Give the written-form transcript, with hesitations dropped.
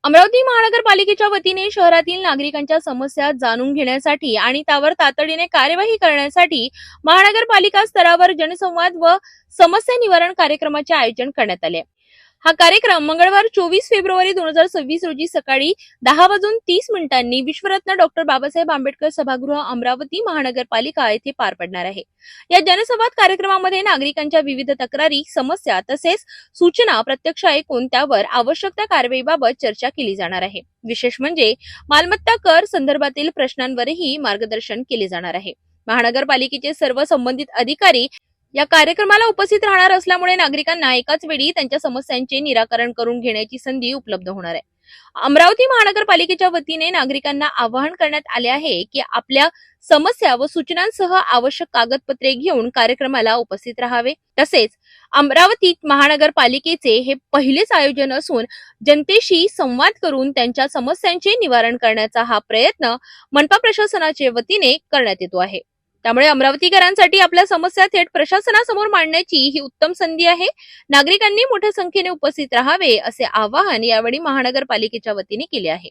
अमरावती महानगरपालिकेच्या वतीने शहरातील नागरिकांच्या समस्या जाणून घेण्यासाठी आणि त्यावर तातडीने कार्यवाही करण्यासाठी महानगरपालिका स्तरावर जनसंवाद व समस्या निवारण कार्यक्रमाचे आयोजन करण्यात आले। हा कार्यक्रम मंगळवार 24 फेब्रुवारी 2026 रोजी सकाळी 10:30 विश्वरत्न डॉक्टर बाबासाहेब आंबेडकर सभागृह अमरावती महानगरपालिका येथे पार पडणार आहे। या जनसंवाद कार्यक्रमामध्ये नागरिकांच्या विविध तक्रारी, समस्या तसेच सूचना प्रत्यक्ष ऐकून त्यावर आवश्यक त्या कारवाईबाबत चर्चा केली जाणार आहे। विशेष म्हणजे मालमत्ता कर संदर्भातील प्रश्नांवरही मार्गदर्शन केले जाणार आहे। महानगरपालिकेचे सर्व संबंधित अधिकारी या कार्यक्रमाला उपस्थित राहणार असल्यामुळे नागरिकांना एकाच वेळी त्यांच्या समस्यांचे निराकरण करून घेण्याची संधी उपलब्ध होणार आहे। अमरावती महानगरपालिकेच्या वतीने नागरिकांना आवाहन करण्यात आले आहे की आपल्या समस्या व सूचनांसह आवश्यक कागदपत्रे घेऊन कार्यक्रमाला उपस्थित राहावे। तसेच अमरावती महानगरपालिकेचे हे पहिलेच आयोजन असून जनतेशी संवाद करून त्यांच्या समस्यांचे निवारण करण्याचा हा प्रयत्न मनपा प्रशासनाच्या वतीने करण्यात येतो आहे। त्यामुळे अमरावतीकरांसाठी आपल्या समस्या थेट प्रशासनासमोर मांडण्याची ही उत्तम संधी आहे। नागरिकांनी मोठ्या संख्येने उपस्थित राहावे असे आवाहन यावेळी महानगरपालिकेच्या वतीने केले आहे।